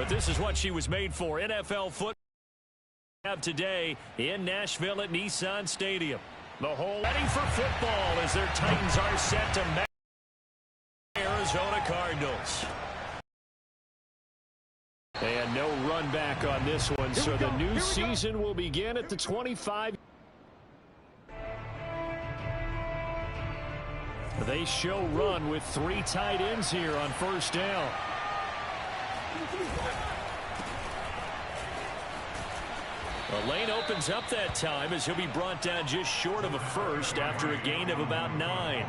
But this is what she was made for. NFL football today in Nashville at Nissan Stadium. The whole ready for football as their Titans are set to match Arizona Cardinals. And no run back on this one, so the new season will begin at the 25. They show run with 3 tight ends here on first down. The lane opens up that time as he'll be brought down just short of a first after a gain of about 9.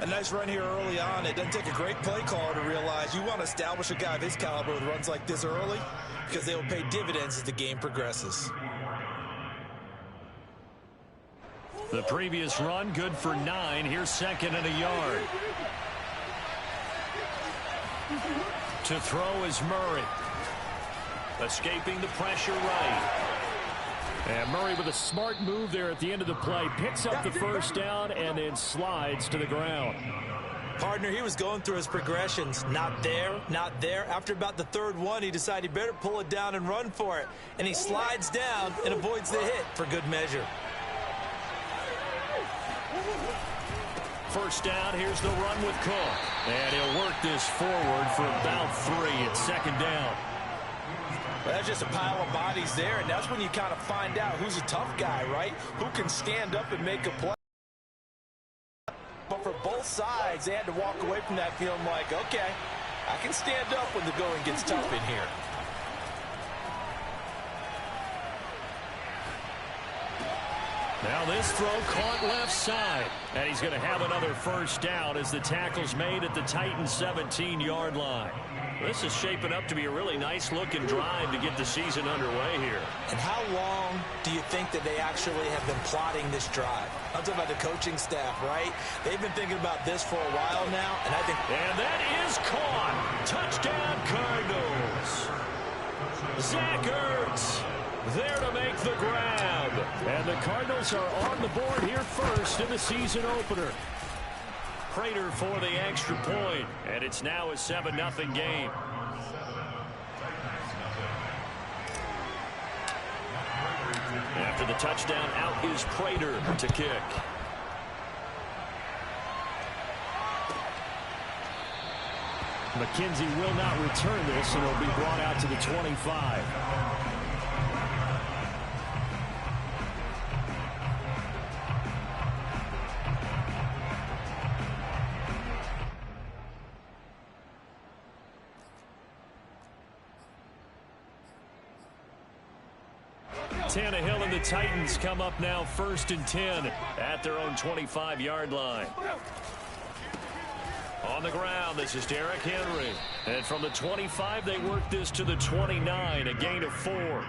A nice run here early on. It doesn't take a great play caller to realize you want to establish a guy of his caliber with runs like this early because they will pay dividends as the game progresses. The previous run good for 9. Here's second and a yard. To throw is Murray. Escaping the pressure right. And Murray with a smart move there at the end of the play. Picks up the first down and then slides to the ground. Partner, he was going through his progressions. Not there, not there. After about the third one, he decided he better pull it down and run for it. And he slides down and avoids the hit for good measure. First down, here's the run with Cook. And he'll work this forward for about 3 at second down. Well, that's just a pile of bodies there, and that's when you kind of find out who's a tough guy, right? Who can stand up and make a play. But for both sides, they had to walk away from that feeling like, okay, I can stand up when the going gets tough in here. Now this throw caught left side. And he's going to have another first down as the tackle's made at the Titans' 17-yard line. This is shaping up to be a really nice-looking drive to get the season underway here. And how long do you think that they actually have been plotting this drive? I'm talking about the coaching staff, right? They've been thinking about this for a while now, and I think... And that is caught. Touchdown, Cardinals. Zach Ertz there to make the grab. And the Cardinals are on the board here first in the season opener. Prater for the extra point, and it's now a 7-0 game. After the touchdown, out is Prater to kick. McKenzie will not return this, and it'll be brought out to the 25. Tannehill and the Titans come up now 1st and 10 at their own 25-yard line. On the ground, this is Derrick Henry. And from the 25, they work this to the 29, a gain of 4.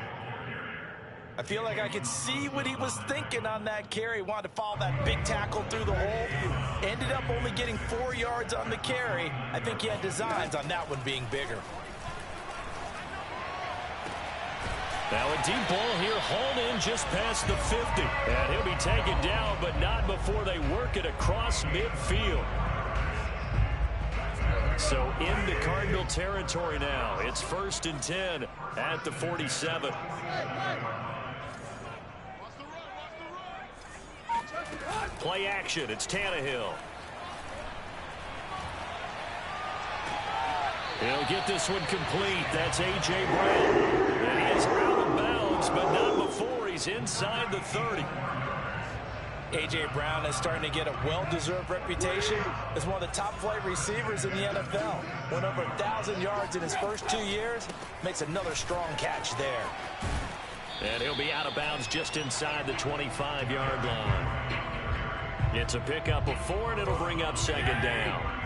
I feel like I could see what he was thinking on that carry. Wanted to follow that big tackle through the hole. Ended up only getting 4 yards on the carry. I think he had designs on that one being bigger. Now a deep ball here, hauled in just past the 50. And he'll be taken down, but not before they work it across midfield. So into Cardinal territory now. It's 1st and 10 at the 47. Play action, it's Tannehill. He'll get this one complete. That's A.J. Brown. And he is out of bounds, but not before he's inside the 30. A.J. Brown is starting to get a well-deserved reputation as one of the top-flight receivers in the NFL. Went over 1,000 yards in his first 2 years. Makes another strong catch there. And he'll be out of bounds just inside the 25-yard line. It's a pickup of 4, and it'll bring up 2nd down.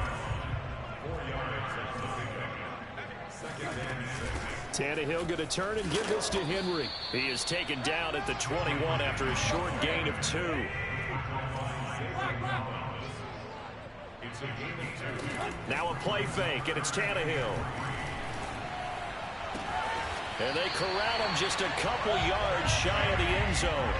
Tannehill going to turn and give this to Henry. He is taken down at the 21 after a short gain of 2. Now a play fake, and it's Tannehill. And they corral him just a couple yards shy of the end zone.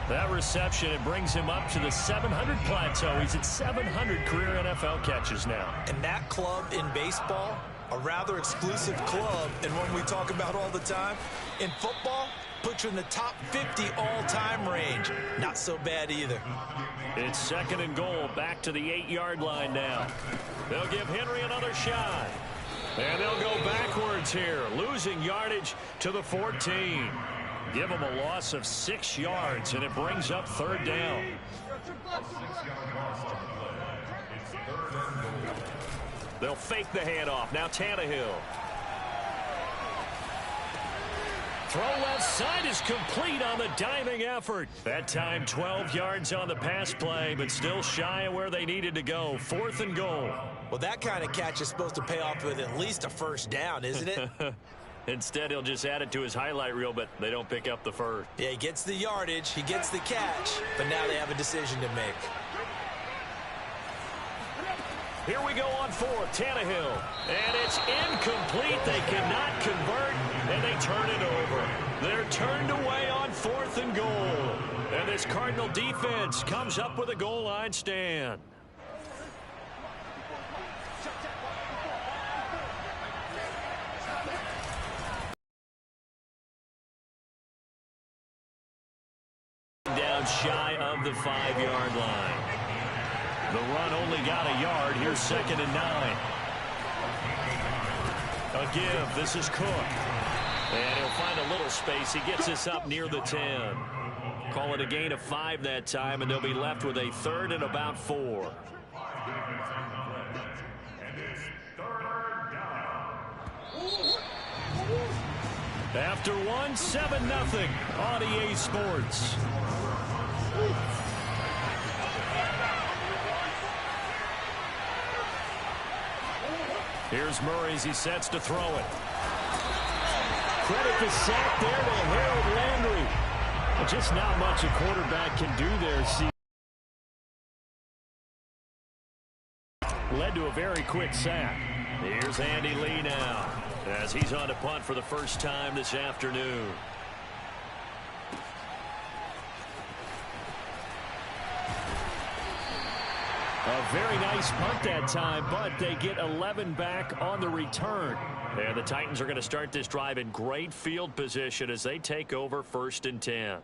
That reception, it brings him up to the 700 plateau. He's at 700 career NFL catches now. And that club in baseball a rather exclusive club and one we talk about all the time. In football, puts you in the top 50 all-time range. Not so bad either. It's 2nd and goal, back to the 8-yard line now. They'll give Henry another shot. And they'll go backwards here, losing yardage to the 14. Give them a loss of 6 yards, and it brings up 3rd down. They'll fake the handoff. Now Tannehill. Throw left side is complete on the diving effort. That time 12 yards on the pass play, but still shy of where they needed to go. 4th and goal. Well, that kind of catch is supposed to pay off with at least a 1st down, isn't it? Instead, he'll just add it to his highlight reel, but they don't pick up the 1st. Yeah, he gets the yardage, he gets the catch, but now they have a decision to make. Here we go on 4th, Tannehill. And it's incomplete. They cannot convert, and they turn it over. They're turned away on 4th and goal. And this Cardinal defense comes up with a goal line stand. Down shy of the 5-yard line. The run only got a yard. Here's 2nd and 9. A give. This is Cook. And he'll find a little space. He gets this up near the 10. Call it a gain of 5 that time, and they'll be left with a 3rd and about 4. After 1, 7-0 on EA Sports. Here's Murray as he sets to throw it. Credit the sack there to Harold Landry. Just not much a quarterback can do there. Led to a very quick sack. Here's Andy Lee now as he's on to punt for the first time this afternoon. A very nice punt that time, but they get 11 back on the return. And the Titans are going to start this drive in great field position as they take over 1st and 10.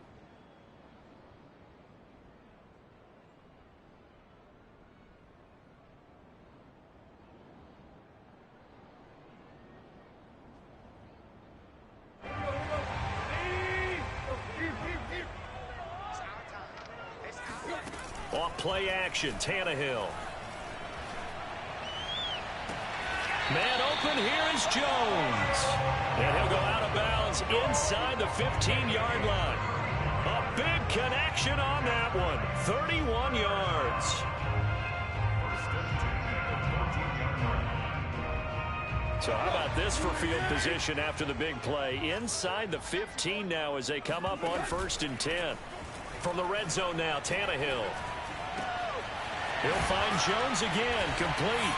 Off play action, Tannehill. Man open, here is Jones. And he'll go out of bounds inside the 15-yard line. A big connection on that one. 31 yards. So how about this for field position after the big play? Inside the 15 now as they come up on 1st and 10. From the red zone now, Tannehill. He'll find Jones again, complete.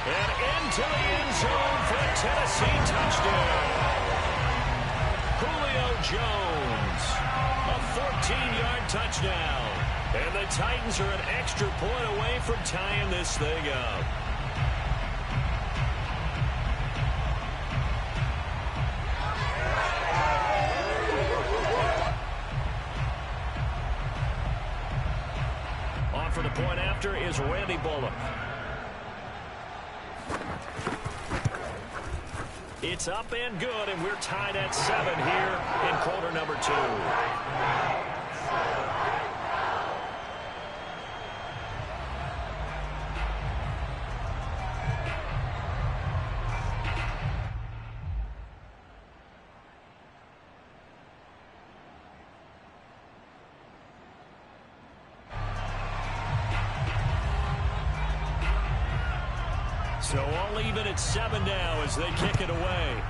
And into the end zone for a Tennessee touchdown. Julio Jones, a 14-yard touchdown. And the Titans are an extra point away from tying this thing up. On for the point after is Randy Bullock. It's up and good, and we're tied at 7 here in quarter number 2. So all even at 7 now as they kick it away.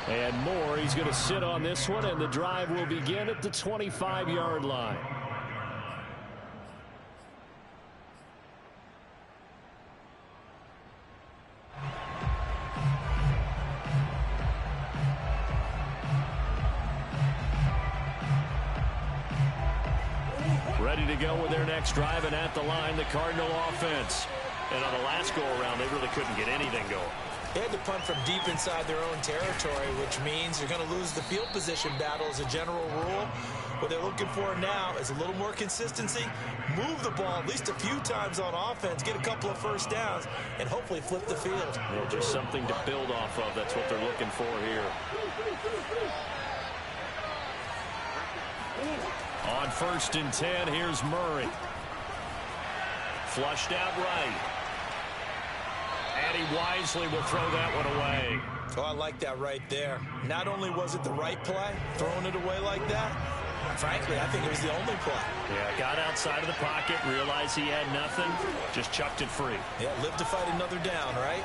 And Moore, he's going to sit on this one, and the drive will begin at the 25-yard line. Ready to to go with their next drive, and at the line, the Cardinal offense. And on the last go-around, they really couldn't get anything going. They had to punt from deep inside their own territory, which means you're going to lose the field position battle as a general rule. What they're looking for now is a little more consistency, move the ball at least a few times on offense, get a couple of first downs, and hopefully flip the field. Well, just something to build off of. That's what they're looking for here. On 1st and 10, here's Murray. Flushed out right. And he wisely will throw that one away. Oh, I like that right there. Not only was it the right play, throwing it away like that, frankly, I think it was the only play. Yeah, got outside of the pocket, realized he had nothing, just chucked it free. Yeah, live to fight another down, right?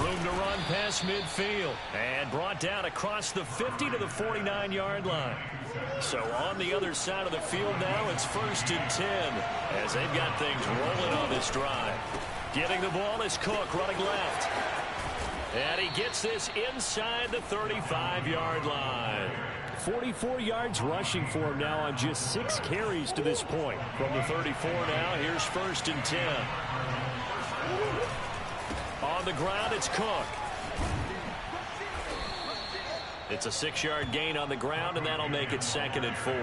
Room to run past midfield. And brought down across the 50 to the 49-yard line. So on the other side of the field now, it's 1st and 10 as they've got things rolling on this drive. Getting the ball is Cook running left. And he gets this inside the 35-yard line. 44 yards rushing for him now on just 6 carries to this point. From the 34 now, here's 1st and 10. On the ground, it's Cook. It's a 6-yard gain on the ground, and that'll make it 2nd and 4.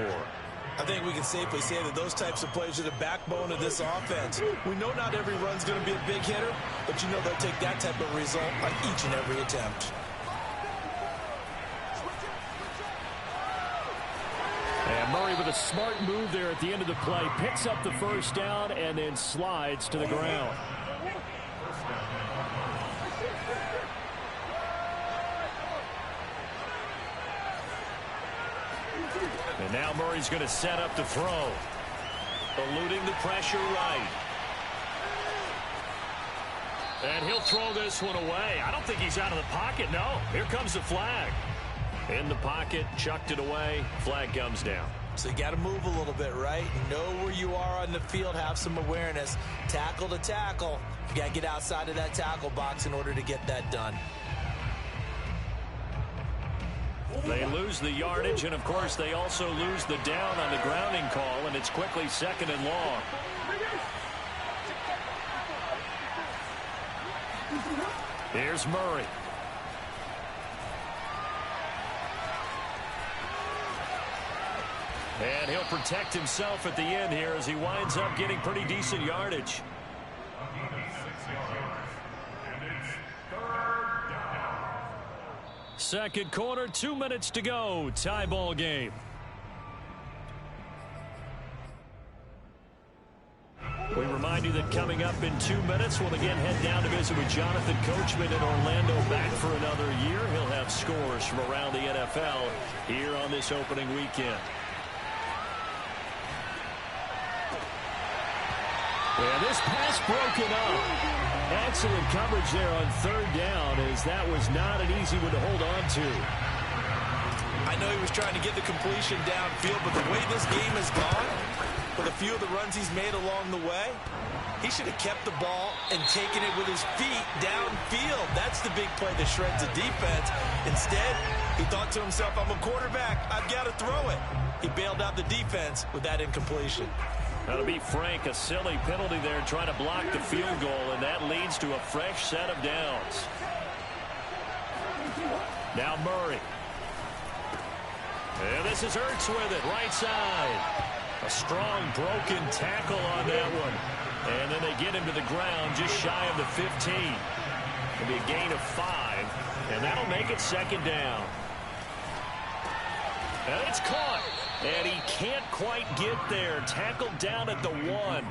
I think we can safely say that those types of plays are the backbone of this offense. We know not every run's going to be a big hitter, but you know they'll take that type of result on each and every attempt. And Murray with a smart move there at the end of the play. Picks up the first down and then slides to the ground. And now Murray's going to set up to throw. Eluding the pressure right. And he'll throw this one away. I don't think he's out of the pocket, no. Here comes the flag. In the pocket, chucked it away. Flag comes down. So you got to move a little bit, right? Know where you are on the field, have some awareness. Tackle to tackle. You got to get outside of that tackle box in order to get that done. They lose the yardage, and of course they also lose the down on the grounding call, and it's quickly 2nd and long. Here's Murray. And he'll protect himself at the end here as he winds up getting pretty decent yardage. Second quarter, 2 minutes to go. Tie ball game. We remind you that coming up in 2 minutes, we'll again head down to visit with Jonathan Coachman in Orlando, back for another year. He'll have scores from around the NFL here on this opening weekend. And this pass broken up. Excellent coverage there on 3rd down, as that was not an easy one to hold on to. I know he was trying to get the completion downfield, but the way this game has gone, with a few of the runs he's made along the way, he should have kept the ball and taken it with his feet downfield. That's the big play that shreds the defense. Instead, he thought to himself, I'm a quarterback, I've got to throw it. He bailed out the defense with that incompletion. Now, to be frank, a silly penalty there trying to block the field goal, and that leads to a fresh set of downs. Now Murray. And this is Ertz with it, right side. A strong broken tackle on that one. And then they get him to the ground just shy of the 15. It'll be a gain of 5, and that'll make it 2nd down. And it's caught. And he can't quite get there. Tackled down at the 1.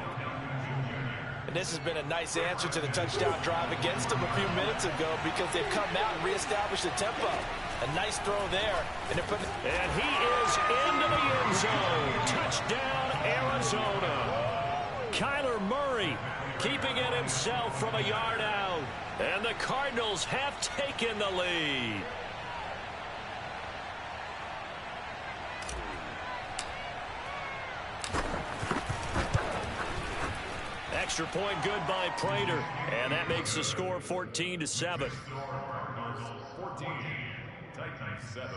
And this has been a nice answer to the touchdown drive against them a few minutes ago, because they've come out and reestablished the tempo. A nice throw there. And he is into the end zone. Touchdown, Arizona. Kyler Murray keeping it himself from a yard out. And the Cardinals have taken the lead. Extra point good by Prater, and that makes the score 14-7. 14, Titans 7.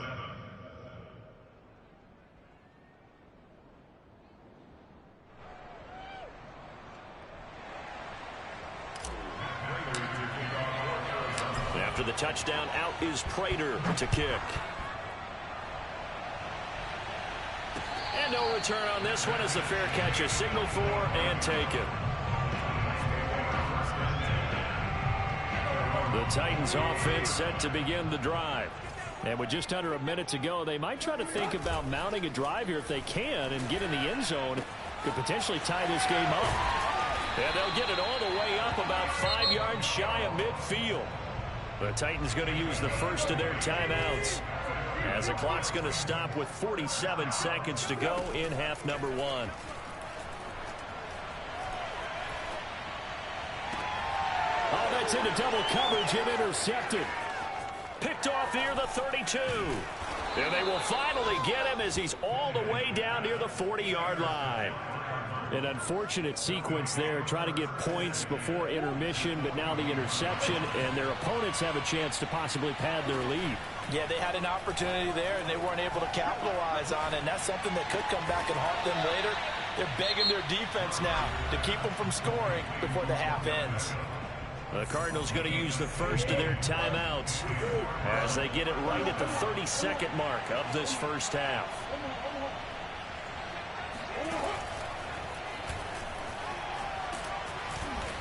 After the touchdown, out is Prater to kick. And no return on this one as the fair catch is signaled for and taken. The Titans offense set to begin the drive. And with just under a minute to go, they might try to think about mounting a drive here if they can and get in the end zone. Could potentially tie this game up. And they'll get it all the way up about 5 yards shy of midfield. The Titans going to use the first of their timeouts, as the clock's going to stop with 47 seconds to go in half number one. Oh, that's into double coverage and intercepted. Picked off near the 32. And they will finally get him as he's all the way down near the 40-yard line. An unfortunate sequence there, trying to get points before intermission, but now the interception, and their opponents have a chance to possibly pad their lead. Yeah, they had an opportunity there, and they weren't able to capitalize on it, and that's something that could come back and haunt them later. They're begging their defense now to keep them from scoring before the half ends. The Cardinals going to use the first of their timeouts as they get it right at the 32nd mark of this first half.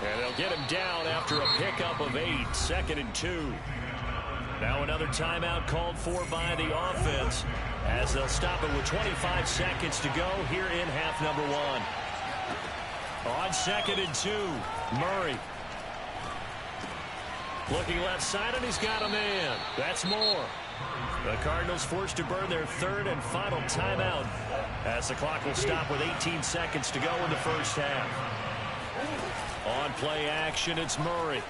And they'll get him down after a pickup of 8, 2nd and 2. Now another timeout called for by the offense as they'll stop it with 25 seconds to go here in half number one. On 2nd and 2, Murray. Looking left side, and he's got a man. That's Moore. The Cardinals forced to burn their third and final timeout as the clock will stop with 18 seconds to go in the first half. On play action, it's Murray.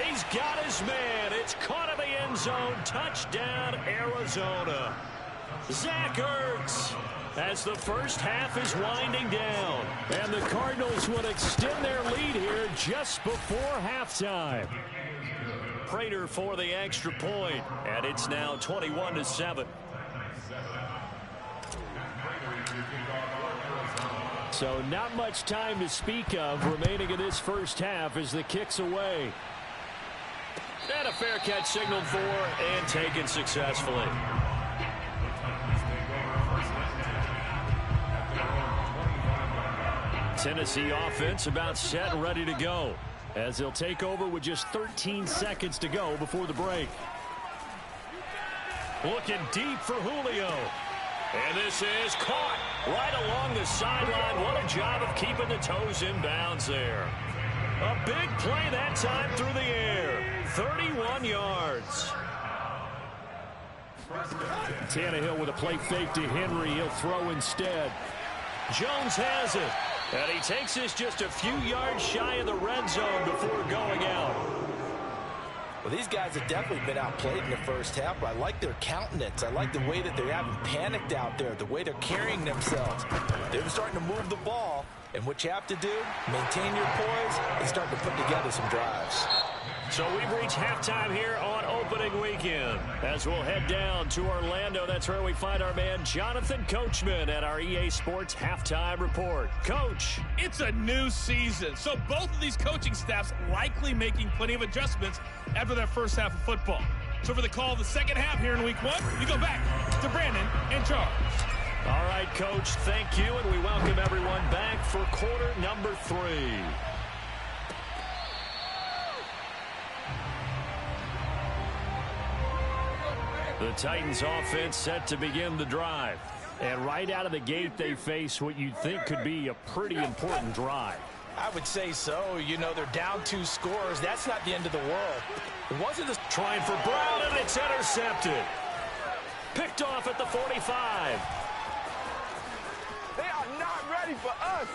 He's got his man. It's caught in the end zone. Touchdown, Arizona. Zach Ertz, as the first half is winding down. And the Cardinals will extend their lead here just before halftime. Prater for the extra point, and it's now 21-7. So not much time to speak of remaining in this first half as the kick's away. And a fair catch signaled for and taken successfully. Tennessee offense about set and ready to go as they'll take over with just 13 seconds to go before the break. Looking deep for Julio. And this is caught right along the sideline. What a job of keeping the toes in bounds there. A big play that time through the air. 31 yards. Tannehill with a play fake to Henry. He'll throw instead. Jones has it. And he takes this just a few yards shy of the red zone before going out. Well, these guys have definitely been outplayed in the first half, but I like their countenance. I like the way that they haven't panicked out there, the way they're carrying themselves. They're starting to move the ball, and what you have to do, maintain your poise and start to put together some drives. So we've reached halftime here on opening weekend. As we'll head down to Orlando, that's where we find our man Jonathan Coachman at our EA Sports Halftime Report. Coach. It's a new season, so both of these coaching staffs likely making plenty of adjustments after their first half of football. So for the call of the second half here in week one, we go back to Brandon and Charles. All right, Coach, thank you, and we welcome everyone back for quarter number 3. The Titans offense set to begin the drive. And right out of the gate, they face what you'd think could be a pretty important drive. I would say so. You know, they're down 2 scores. That's not the end of the world. It wasn't this trying for Brown, and it's intercepted. Picked off at the 45. They are not ready for us.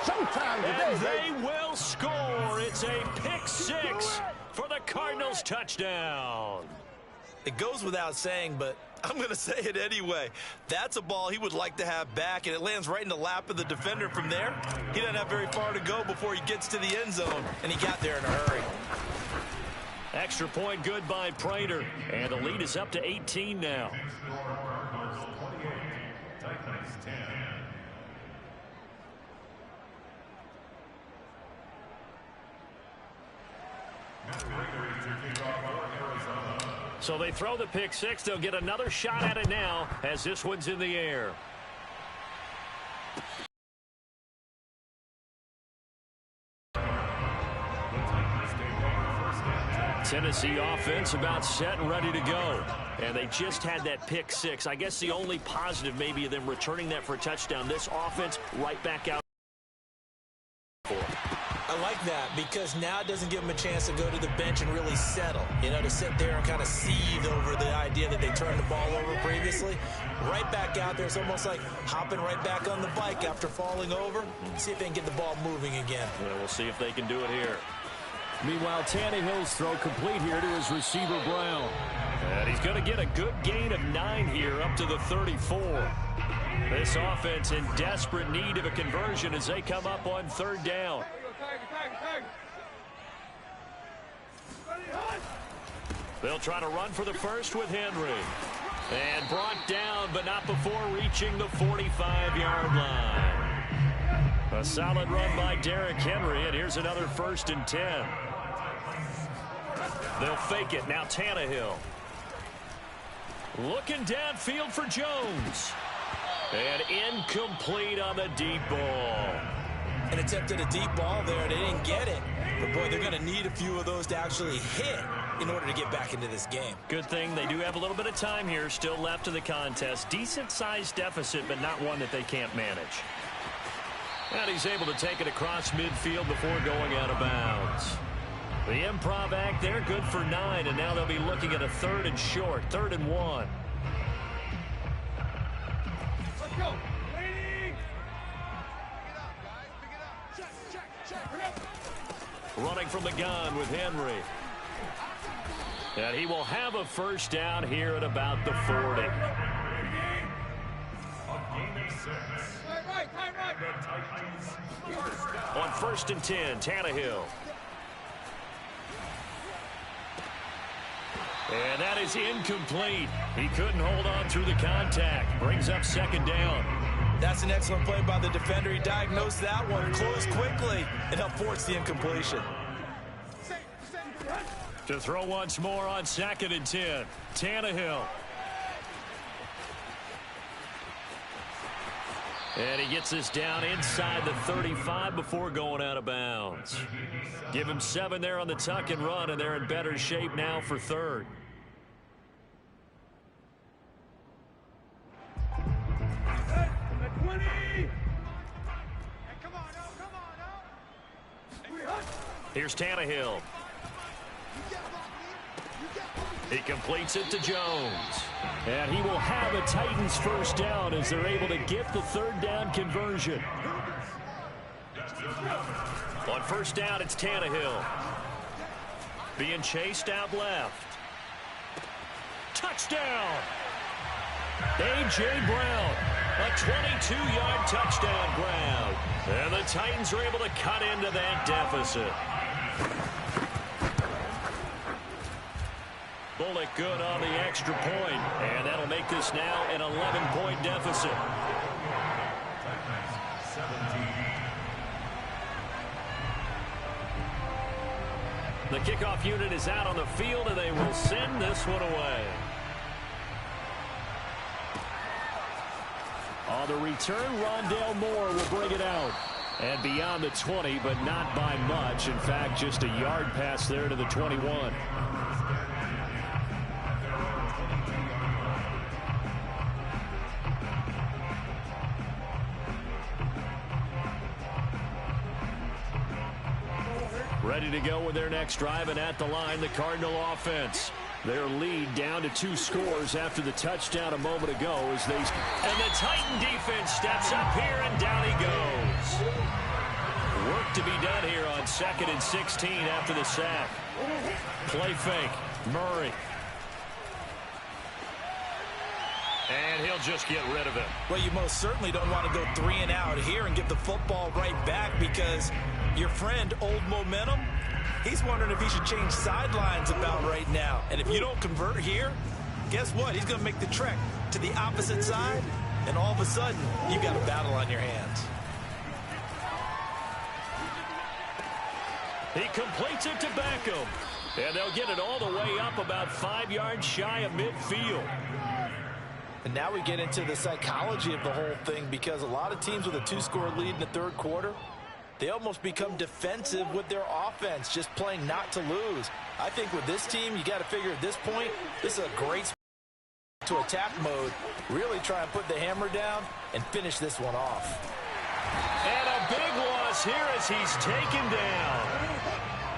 Showtime today, and they will score. It's a pick 6 for the Cardinals touchdown. It goes without saying, but I'm going to say it anyway. That's a ball he would like to have back, and it lands right in the lap of the defender from there. He doesn't have very far to go before he gets to the end zone, and he got there in a hurry. Extra point good by Prater, and the lead is up to 18 now. So they throw the pick six. They'll get another shot at it now as this one's in the air. Tennessee offense about set and ready to go. And they just had that pick six. I guess the only positive maybe of them returning that for a touchdown. This offense right back out. I like that because now it doesn't give them a chance to go to the bench and really settle. You know, to sit there and kind of seethe over the idea that they turned the ball over previously. Right back out there. It's almost like hopping right back on the bike after falling over. See if they can get the ball moving again. Yeah, we'll see if they can do it here. Meanwhile, Tannehill's throw complete here to his receiver, Brown. And he's going to get a good gain of 9 here up to the 34. This offense in desperate need of a conversion as they come up on third down. They'll try to run for the first with Henry. And brought down, but not before reaching the 45-yard line. A solid run by Derrick Henry, and here's another 1st and 10. They'll fake it. Now Tannehill. Looking downfield for Jones. And incomplete on the deep ball. An attempt at a deep ball there. They didn't get it. But, boy, they're going to need a few of those to actually hit in order to get back into this game. Good thing they do have a little bit of time here still left in the contest. Decent-sized deficit, but not one that they can't manage. And he's able to take it across midfield before going out of bounds. The improv act there, good for 9, and now they'll be looking at a 3rd and short, 3rd and 1. Let's go. Waiting. Running from the gun with Henry. And he will have a first down here at about the 40. On 1st and 10, Tannehill. And that is incomplete. He couldn't hold on through the contact. Brings up 2nd down. That's an excellent play by the defender. He diagnosed that one, closed quickly, and helped force the incompletion. To throw once more on 2nd and 10. Tannehill. And he gets this down inside the 35 before going out of bounds. Give him 7 there on the tuck and run, and they're in better shape now for 3rd. Here's Tannehill. He completes it to Jones. And he will have a Titans first down as they're able to get the 3rd down conversion. On 1st down, it's Tannehill. Being chased out left. Touchdown! A.J. Brown. A 22-yard touchdown ground. And the Titans are able to cut into that deficit. Bullock good on the extra point, and that'll make this now an 11-point deficit. The kickoff unit is out on the field, and they will send this one away. On the return, Rondale Moore will bring it out. And beyond the 20, but not by much. In fact, just a yard pass there to the 21. Ready to go with their next drive, and at the line, the Cardinal offense. Their lead down to 2 scores after the touchdown a moment ago as they... And the Titan defense steps up here, and down he goes. Work to be done here on 2nd and 16 after the sack. Play fake. Murray. And he'll just get rid of it. Well, you most certainly don't want to go 3 and out here and give the football right back because your friend, Old Momentum, he's wondering if he should change sidelines about right now. And if you don't convert here, guess what? He's going to make the trek to the opposite side, and all of a sudden, you've got a battle on your hands. He completes it to Beckham. And they'll get it all the way up about 5 yards shy of midfield. And now we get into the psychology of the whole thing, because a lot of teams with a 2-score lead in the third quarter, they almost become defensive with their offense, just playing not to lose. I think with this team, you got to figure at this point, this is a great to attack mode. Really try and put the hammer down and finish this one off. And a big loss here as he's taken down.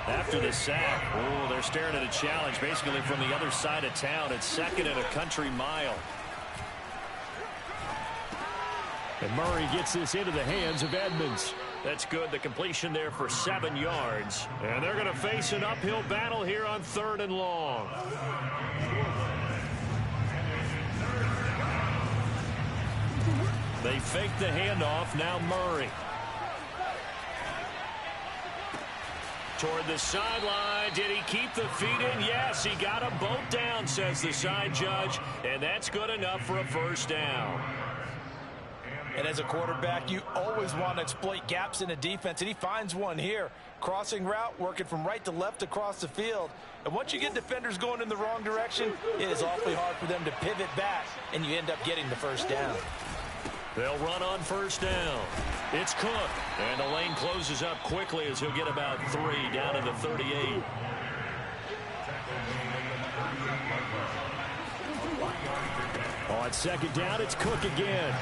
After the sack, oh, they're staring at a challenge basically from the other side of town. It's second and a country mile. And Murray gets this into the hands of Edmonds. That's good. The completion there for 7 yards. And they're going to face an uphill battle here on 3rd and long. They fake the handoff. Now Murray. Toward the sideline. Did he keep the feet in? Yes, he got them both down, says the side judge. And that's good enough for a first down. And as a quarterback, you always want to exploit gaps in a defense, and he finds one here. Crossing route, working from right to left across the field. And once you get defenders going in the wrong direction, it is awfully hard for them to pivot back, and you end up getting the first down. They'll run on first down. It's Cook, and the lane closes up quickly as he'll get about 3 down to the 38. On second down, it's Cook again.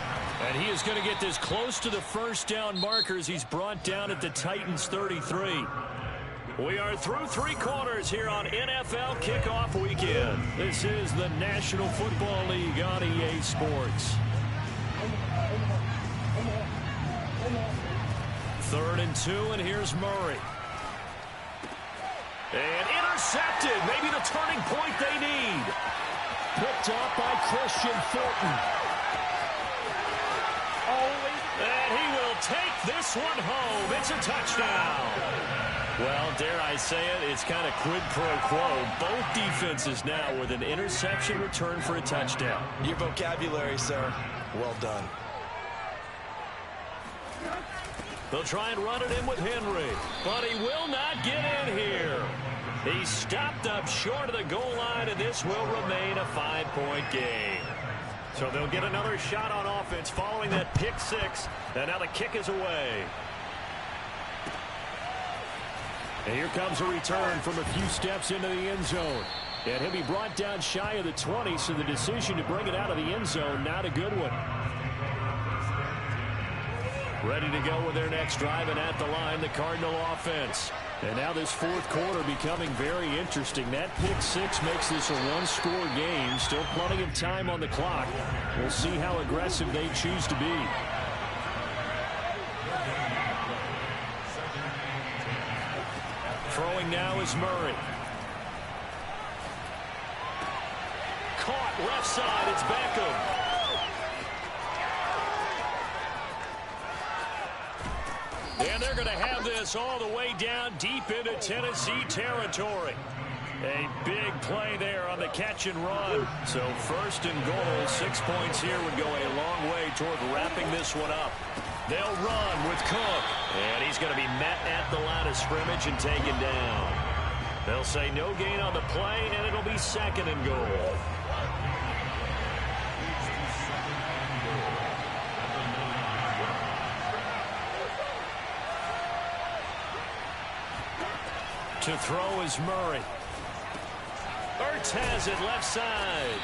And he is going to get this close to the first down markers. He's brought down at the Titans 33. We are through 3 quarters here on NFL Kickoff Weekend. This is the National Football League on EA Sports. 3rd and 2, and here's Murray. And intercepted. Maybe the turning point they need. Picked up by Christian Fulton. And he will take this one home. It's a touchdown. Well, dare I say it, it's kind of quid pro quo. Both defenses now with an interception return for a touchdown. Your vocabulary, sir. Well done. They'll try and run it in with Henry, but he will not get in here. He's stopped up short of the goal line, and this will remain a 5-point game. So they'll get another shot on offense following that pick 6, and now the kick is away. And here comes a return from a few steps into the end zone. And he'll be brought down shy of the 20, so the decision to bring it out of the end zone, not a good one. Ready to go with their next drive, and at the line, the Cardinal offense. And now this 4th quarter becoming very interesting. That pick 6 makes this a 1-score game. Still plenty of time on the clock. We'll see how aggressive they choose to be. Throwing now is Murray. Caught left side. It's Beckham. And they're going to have this all the way down deep into Tennessee territory. A big play there on the catch and run. So 1st and goal, 6 points here would go a long way toward wrapping this one up. They'll run with Cook. And he's going to be met at the line of scrimmage and taken down. They'll say no gain on the play, and it'll be 2nd and goal. To throw is Murray. Ertz has it left side.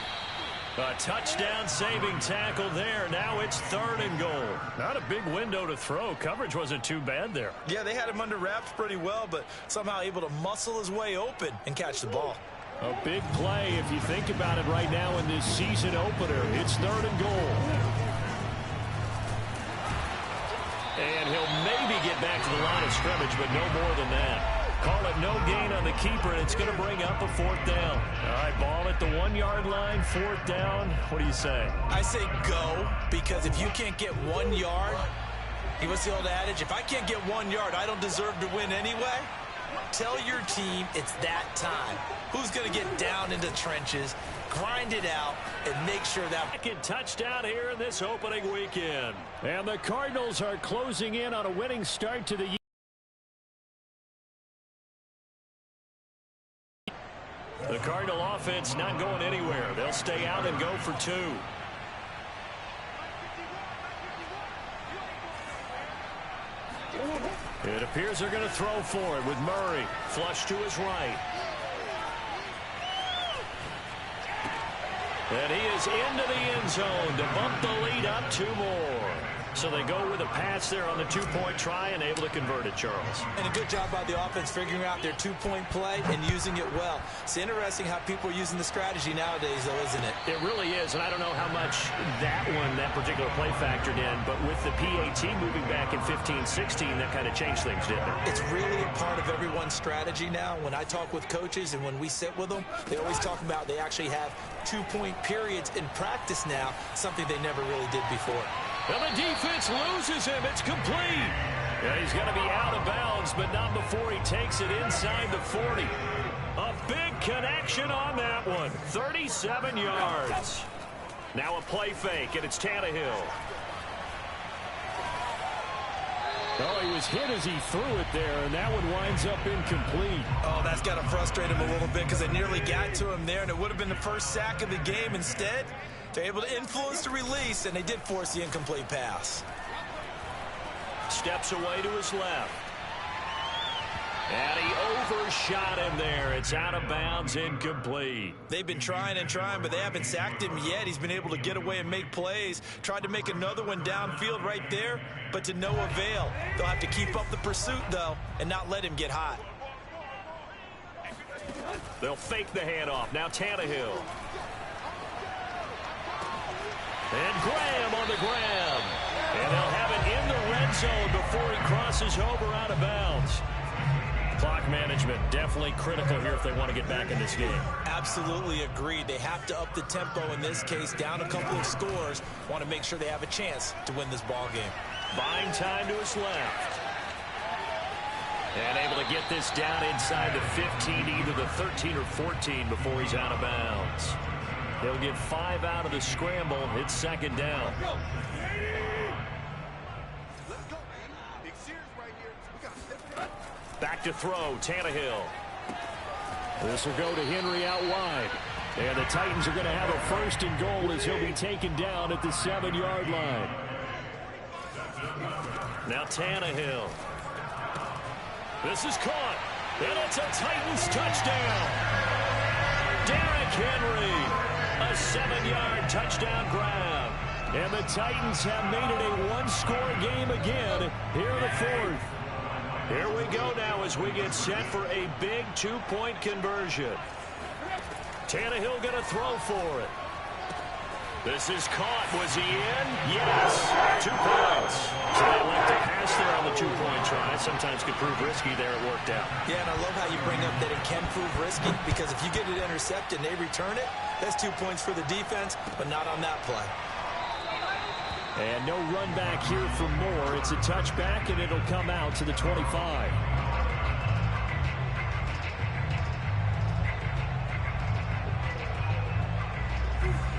A touchdown saving tackle there. Now it's 3rd and goal. Not a big window to throw. Coverage wasn't too bad there. Yeah, they had him under wraps pretty well, but somehow able to muscle his way open and catch the ball. A big play if you think about it right now in this season opener. It's 3rd and goal. And he'll maybe get back to the line of scrimmage, but no more than that. Call it no gain on the keeper, and it's going to bring up a 4th down. All right, ball at the 1-yard line, 4th down. What do you say? I say go, because if you can't get 1 yard, what's the old adage? If I can't get 1 yard, I don't deserve to win anyway. Tell your team it's that time. Who's going to get down into trenches, grind it out, and make sure that... Second touchdown here in this opening weekend. And the Cardinals are closing in on a winning start to the year. The Cardinal offense not going anywhere. They'll stay out and go for 2. It appears they're going to throw for it with Murray. Flush to his right. And he is into the end zone to bump the lead up 2 more. So they go with a pass there on the 2-point try and able to convert it, Charles. And a good job by the offense figuring out their 2-point play and using it well. It's interesting how people are using the strategy nowadays, though, isn't it? It really is, and I don't know how much that particular play factored in, but with the PAT moving back in 15-16, that kind of changed things, didn't it? It's really a part of everyone's strategy now. When I talk with coaches and when we sit with them, they always talk about they actually have 2-point periods in practice now, something they never really did before. And the defense loses him. It's complete. Yeah, he's going to be out of bounds, but not before he takes it inside the 40. A big connection on that one. 37 yards. Now a play fake, and it's Tannehill. Oh, he was hit as he threw it there, and that one winds up incomplete. Oh, that's got to frustrate him a little bit because they nearly got to him there, and it would have been the first sack of the game. Instead, they're able to influence the release, and they did force the incomplete pass. Steps away to his left. And he overshot him there. It's out of bounds, incomplete. They've been trying and trying, but they haven't sacked him yet. He's been able to get away and make plays. Tried to make another one downfield right there, but to no avail. They'll have to keep up the pursuit, though, and not let him get hot. They'll fake the handoff. Now Tannehill. And Graham on the ground. And they'll have it in the red zone before he crosses over out of bounds. Clock management definitely critical here if they want to get back in this game. Absolutely agreed. They have to up the tempo in this case, down a couple of scores. Want to make sure they have a chance to win this ball game. Buying time to his left. And able to get this down inside the 15, either the 13 or 14 before he's out of bounds. They'll get 5 out of the scramble. It's second down. Back to throw, Tannehill. This will go to Henry out wide. And the Titans are going to have a 1st and goal as he'll be taken down at the 7-yard line. Now Tannehill. This is caught. And it's a Titans touchdown. Derrick Henry. A 7-yard touchdown grab. And the Titans have made it a 1-score game again here in the 4th. Here we go now as we get set for a big 2-point conversion. Tannehill going to throw for it. This is caught. Was he in? Yes. 2 points. So they went to pass there on the 2-point try. Sometimes could prove risky there. It worked out. Yeah, and I love how you bring up that it can prove risky because if you get it intercepted and they return it, that's 2 points for the defense, but not on that play. And no run back here for Moore. It's a touchback, and it'll come out to the 25.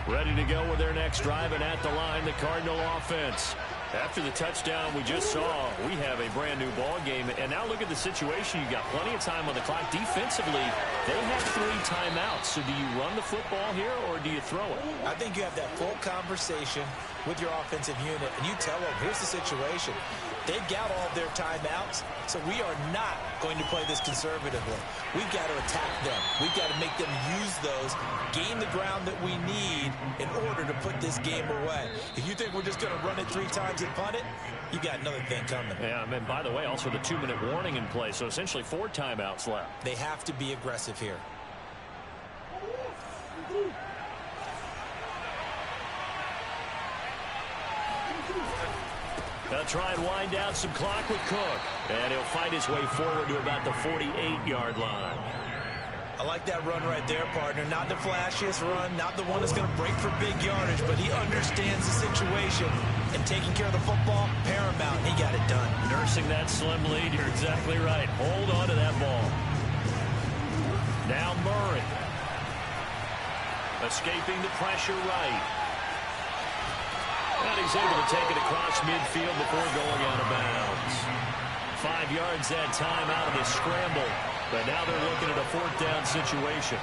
Ready to go with their next drive, and at the line, the Cardinal offense. After the touchdown we just saw, we have a brand-new ball game. And now look at the situation. You got plenty of time on the clock. Defensively, they have 3 timeouts. So do you run the football here, or do you throw it? I think you have that full conversation with your offensive unit, and you tell them, here's the situation. They've got all of their timeouts, so we are not going to play this conservatively. We've got to attack them. We've got to make them use those, gain the ground that we need in order to put this game away. If you think we're just going to run it 3 times and punt it, you got another thing coming. Yeah, and by the way, also the 2-minute warning in play, so essentially 4 timeouts left. They have to be aggressive here. They'll try and wind down some clock with Cook. And he'll fight his way forward to about the 48-yard line. I like that run right there, partner. Not the flashiest run, not the one that's going to break for big yardage, but he understands the situation. And taking care of the football, paramount. He got it done. Nursing that slim lead, you're exactly right. Hold on to that ball. Now Murray. Escaping the pressure right. And he's able to take it across midfield before going out of bounds. 5 yards that time out of the scramble. But now they're looking at a 4th down situation.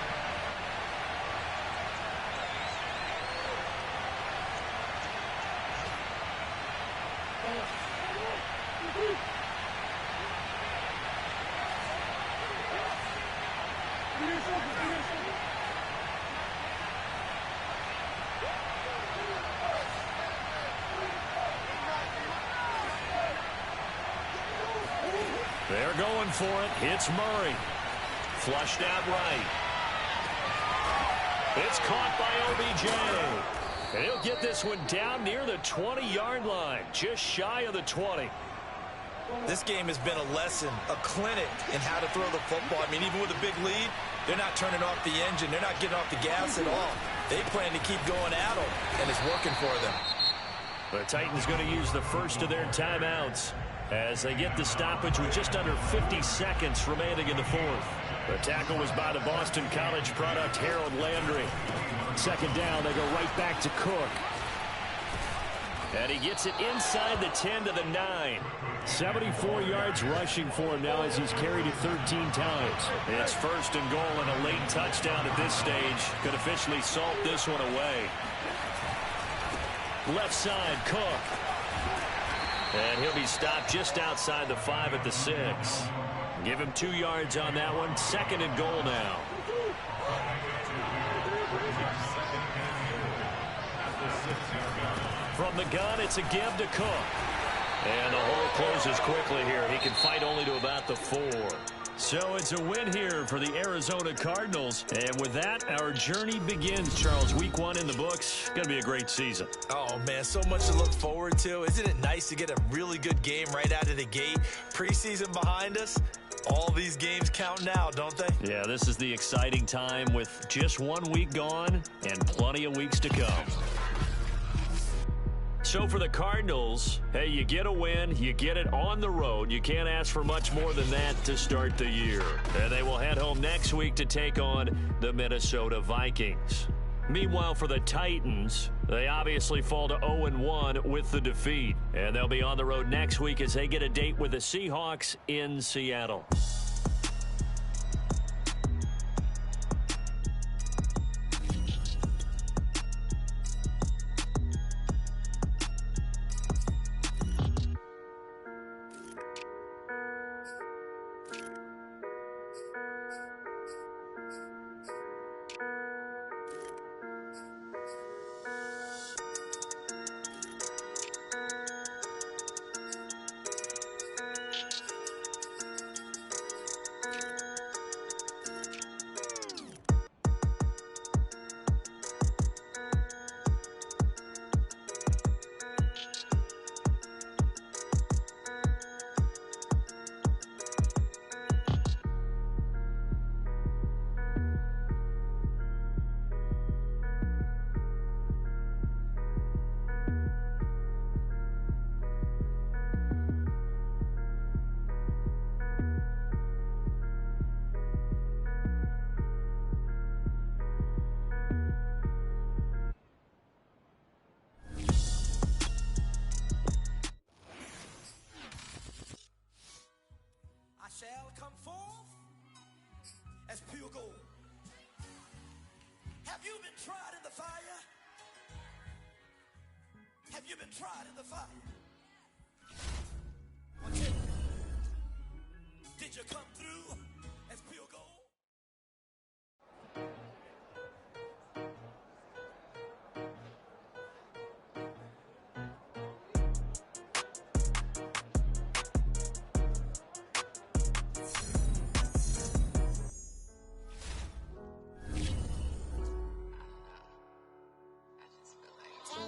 They're going for it. It's Murray. Flushed out right. It's caught by OBJ. And he'll get this one down near the 20-yard line, just shy of the 20. This game has been a lesson, a clinic in how to throw the football. I mean, even with a big lead, they're not turning off the engine. They're not getting off the gas at all. They plan to keep going at them, and it's working for them. The Titans going to use the first of their timeouts as they get the stoppage with just under 50 seconds remaining in the fourth. The tackle was by the Boston College product, Harold Landry. Second down, they go right back to Cook. And he gets it inside the 10 to the 9. 74 yards rushing for him now as he's carried it 13 times. It's first and goal and a late touchdown at this stage. Could officially salt this one away. Left side, Cook. And he'll be stopped just outside the 5 at the 6. Give him 2 yards on that one. Second and goal now. From the gun, it's a give to Cook. And the hole closes quickly here. He can fight only to about the 4. So it's a win here for the Arizona Cardinals. And with that, our journey begins, Charles. Week 1 in the books. Going to be a great season. Oh, man, so much to look forward to. Isn't it nice to get a really good game right out of the gate? Preseason behind us. All these games count now, don't they? Yeah, this is the exciting time with just 1 week gone and plenty of weeks to come. So for the Cardinals, hey, you get a win, you get it on the road. You can't ask for much more than that to start the year. And they will head home next week to take on the Minnesota Vikings. Meanwhile, for the Titans, they obviously fall to 0-1 with the defeat. And they'll be on the road next week as they get a date with the Seahawks in Seattle. Shall come forth as pure gold. Have you been tried in the fire? Have you been tried in the fire? Did you come